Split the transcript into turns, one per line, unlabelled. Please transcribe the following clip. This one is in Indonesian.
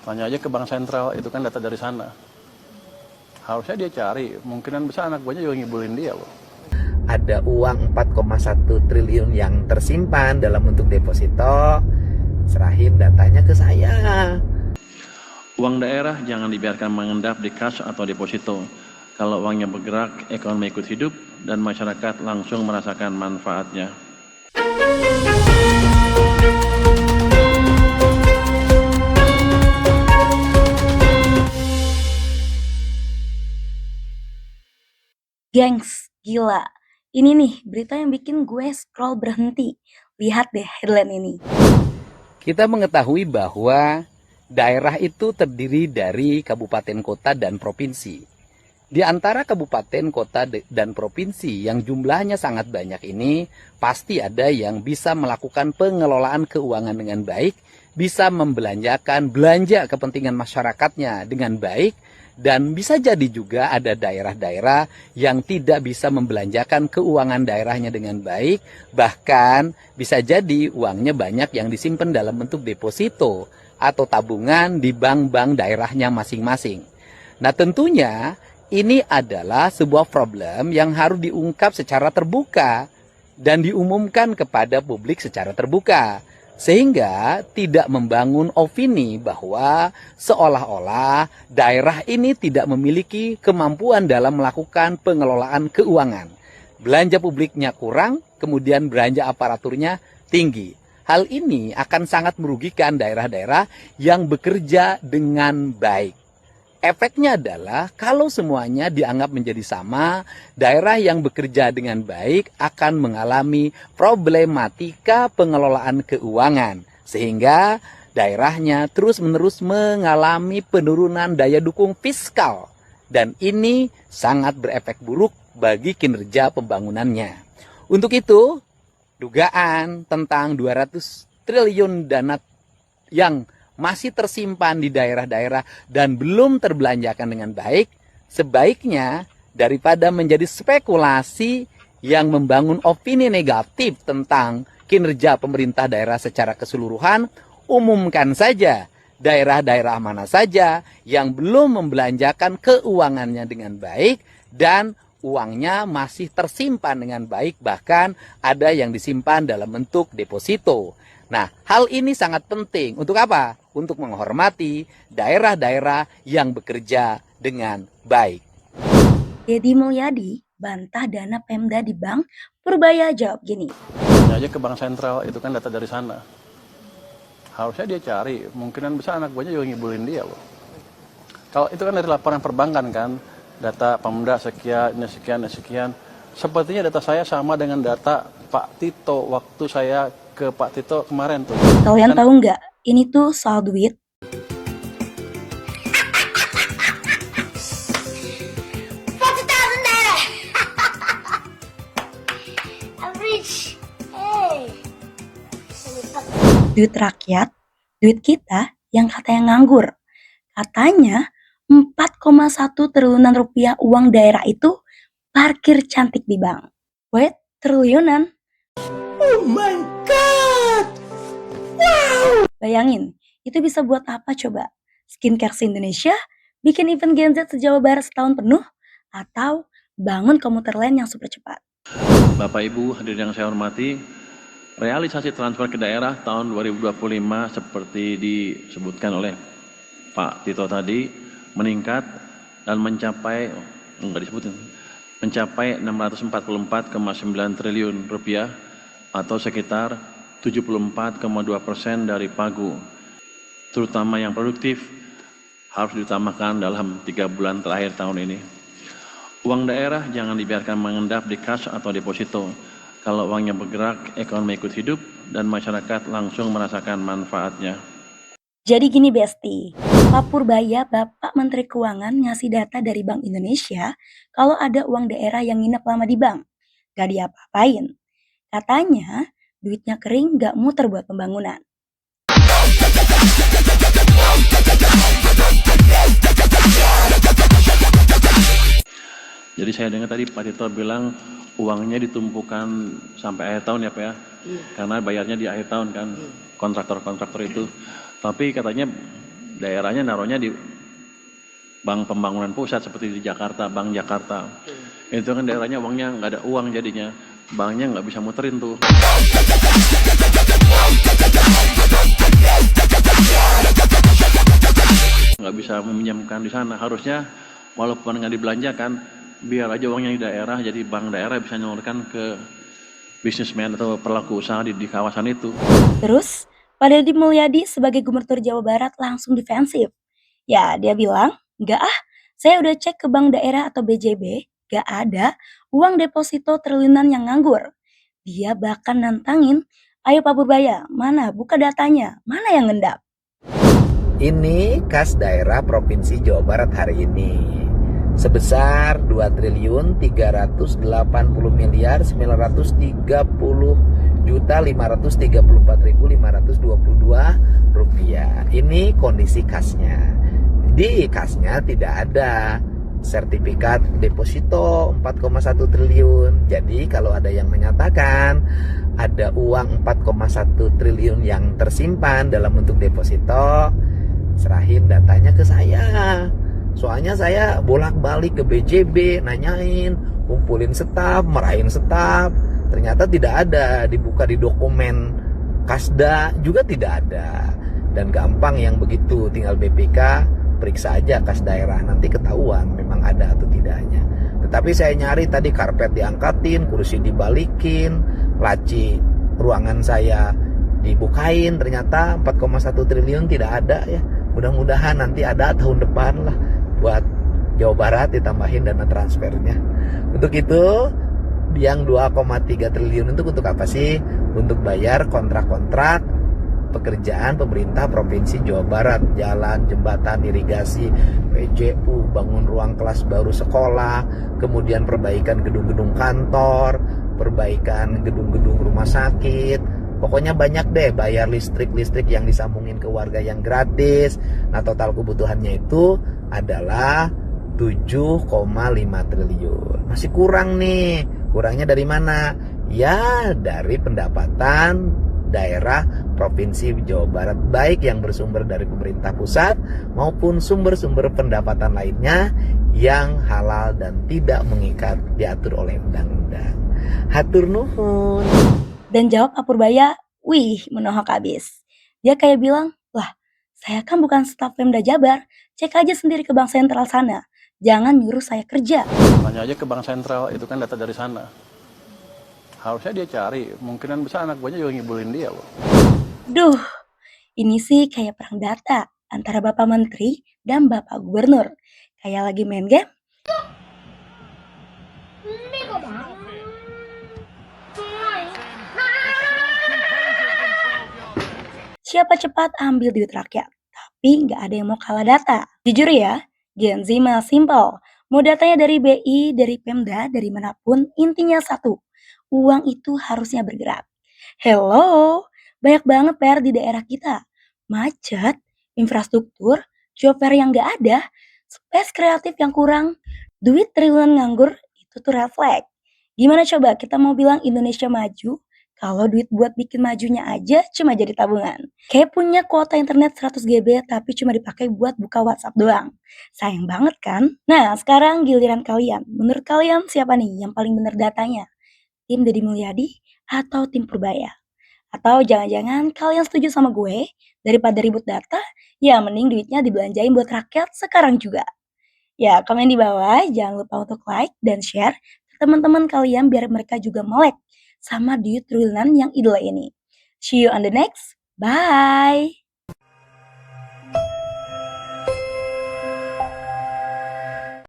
Tanya aja ke bank sentral, itu kan data dari sana. Harusnya dia cari, kemungkinan besar anak buahnya juga ngibulin dia loh.
Ada uang 4,1 triliun yang tersimpan dalam bentuk deposito, serahin datanya ke saya.
Uang daerah jangan dibiarkan mengendap di kas atau deposito. Kalau uangnya bergerak, ekonomi ikut hidup, dan masyarakat langsung merasakan manfaatnya.
Gengs, gila. Ini nih berita yang bikin gue scroll berhenti. Lihat deh headline ini.
Kita mengetahui bahwa daerah itu terdiri dari kabupaten kota dan provinsi. Di antara kabupaten, kota, dan provinsi yang jumlahnya sangat banyak ini, pasti ada yang bisa melakukan pengelolaan keuangan dengan baik, bisa membelanjakan belanja kepentingan masyarakatnya dengan baik, dan bisa jadi juga ada daerah-daerah yang tidak bisa membelanjakan keuangan daerahnya dengan baik, bahkan bisa jadi uangnya banyak yang disimpan dalam bentuk deposito atau tabungan di bank-bank daerahnya masing-masing. Nah, tentunya ini adalah sebuah problem yang harus diungkap secara terbuka dan diumumkan kepada publik secara terbuka, sehingga tidak membangun opini bahwa seolah-olah daerah ini tidak memiliki kemampuan dalam melakukan pengelolaan keuangan. Belanja publiknya kurang, kemudian belanja aparaturnya tinggi. Hal ini akan sangat merugikan daerah-daerah yang bekerja dengan baik. Efeknya adalah kalau semuanya dianggap menjadi sama, daerah yang bekerja dengan baik akan mengalami problematika pengelolaan keuangan. Sehingga daerahnya terus-menerus mengalami penurunan daya dukung fiskal. Dan ini sangat berefek buruk bagi kinerja pembangunannya. Untuk itu, dugaan tentang 200 triliun dana yang masih tersimpan di daerah-daerah dan belum terbelanjakan dengan baik, sebaiknya daripada menjadi spekulasi yang membangun opini negatif tentang kinerja pemerintah daerah secara keseluruhan, umumkan saja daerah-daerah mana saja yang belum membelanjakan keuangannya dengan baik dan uangnya masih tersimpan dengan baik, bahkan ada yang disimpan dalam bentuk deposito. Nah, hal ini sangat penting. Untuk apa? Untuk menghormati daerah-daerah yang bekerja dengan baik.
Deddy Mulyadi bantah dana Pemda di bank, Purbaya jawab gini.
Tanya aja ke bank sentral, itu kan data dari sana. Harusnya dia cari, kemungkinan besar anak buahnya juga ngibulin dia loh. Kalau itu kan dari laporan perbankan kan, data Pemda sekian, sekian, sekian. Sepertinya data saya sama dengan data Pak Tito waktu saya ke Pak Tito kemarin tuh.
Kalian tahu nggak? Ini tuh soal duit. Duit rakyat, duit kita yang katanya nganggur. Katanya 4,1 triliunan rupiah uang daerah itu parkir cantik di bank. Wait, triliunan?
Oh my God!
Bayangin, itu bisa buat apa coba? Skincare se-Indonesia, bikin event Gen Z se-Jawa Barat setahun penuh, atau bangun komuter lain yang super cepat.
Bapak Ibu hadirin yang saya hormati, realisasi transfer ke daerah tahun 2025 seperti disebutkan oleh Pak Tito tadi meningkat dan mencapai 644,9 triliun rupiah atau sekitar 74,2% dari pagu, terutama yang produktif harus diutamakan dalam 3 bulan terakhir tahun ini. Uang daerah jangan dibiarkan mengendap di kas atau deposito. Kalau uangnya bergerak, ekonomi ikut hidup, dan masyarakat langsung merasakan manfaatnya.
Jadi gini Besti, Pak Purbaya, Bapak Menteri Keuangan ngasih data dari Bank Indonesia kalau ada uang daerah yang nginep lama di bank. Gak diapa-apain. Katanya duitnya kering gak muter buat pembangunan.
Jadi saya dengar tadi Pak Tito bilang uangnya ditumpukan sampai akhir tahun ya Pak ya? Karena bayarnya di akhir tahun kan, kontraktor-kontraktor itu. Tapi katanya daerahnya naruhnya di bank pembangunan pusat seperti di Jakarta, Bank Jakarta. Itu kan daerahnya uangnya nggak ada uang jadinya, banknya nggak bisa muterin tuh. Nggak bisa meminjamkan di sana. Harusnya walaupun nggak dibelanjakan, biar aja uangnya di daerah, jadi bank daerah bisa nyalurkan ke bisnismen atau pelaku usaha di kawasan itu.
Terus, Pak Deddy Mulyadi sebagai Gubernur Jawa Barat langsung defensif. Ya, dia bilang, "Nggak ah, saya udah cek ke bank daerah atau BJB, nggak ada uang deposito triliunan yang nganggur." Dia bahkan nantangin, "Ayo Pak Purbaya, mana buka datanya, mana yang ngendap?"
Ini kas daerah Provinsi Jawa Barat hari ini sebesar 2.930.534.532 rupiah. Ini kondisi kasnya. Di kasnya tidak ada sertifikat deposito 4,1 triliun. Jadi kalau ada yang menyatakan ada uang 4,1 triliun yang tersimpan dalam bentuk deposito, serahin datanya ke saya. Soalnya saya bolak-balik ke BJB, nanyain, kumpulin staf, merahin staf. Ternyata tidak ada, dibuka di dokumen Kasda juga tidak ada. Dan gampang yang begitu, tinggal BPK periksa aja kas daerah, nanti ketahuan memang ada atau tidaknya. Tetapi saya nyari tadi karpet diangkatin, kursi dibalikin, laci ruangan saya dibukain, ternyata 4,1 triliun tidak ada ya. Mudah-mudahan nanti ada tahun depan lah buat Jawa Barat ditambahin dana transfernya. Untuk itu yang 2,3 triliun itu untuk apa sih? Untuk bayar kontrak-kontrak pekerjaan pemerintah Provinsi Jawa Barat, jalan, jembatan, irigasi, PJU, bangun ruang kelas baru sekolah, kemudian perbaikan gedung-gedung kantor, perbaikan gedung-gedung rumah sakit. Pokoknya banyak deh, bayar listrik yang disambungin ke warga yang gratis. Nah, total kebutuhannya itu adalah 7,5 triliun. Masih kurang nih. Kurangnya dari mana? Ya, dari pendapatan daerah Provinsi Jawa Barat, baik yang bersumber dari pemerintah pusat maupun sumber-sumber pendapatan lainnya yang halal dan tidak mengikat, diatur oleh undang-undang. Hatur nuhun.
Dan jawab Pak Purbaya, wih menohok abis. Dia kayak bilang, "Lah, saya kan bukan staf Pemda Jabar, cek aja sendiri ke bank sentral sana. Jangan nyuruh saya kerja."
Tanya aja ke bank sentral, itu kan data dari sana. Harusnya dia cari, kemungkinan besar anak buahnya juga ngibulin dia loh.
Duh, ini sih kayak perang data antara Bapak Menteri dan Bapak Gubernur. Kayak lagi main game. Siapa cepat ambil duit rakyat, tapi nggak ada yang mau kalah data. Jujur ya, Gen Z mah simple. Mau datanya dari BI, dari Pemda, dari manapun, intinya satu. Uang itu harusnya bergerak. Hello, banyak banget PR di daerah kita. Macet, infrastruktur, job fair yang nggak ada, space kreatif yang kurang, duit triliunan nganggur, itu tuh red flag. Gimana coba kita mau bilang Indonesia maju kalau duit buat bikin majunya aja cuma jadi tabungan? Kayak punya kuota internet 100 GB tapi cuma dipakai buat buka WhatsApp doang. Sayang banget kan? Nah, sekarang giliran kalian. Menurut kalian siapa nih yang paling bener datanya? Tim Deddy Mulyadi atau tim Purbaya? Atau jangan-jangan kalian setuju sama gue, daripada ribut data, ya mending duitnya dibelanjain buat rakyat sekarang juga. Ya, komen di bawah, jangan lupa untuk like dan share ke teman-teman kalian biar mereka juga melek sama duit triliunan yang idola ini. See you on the next, bye!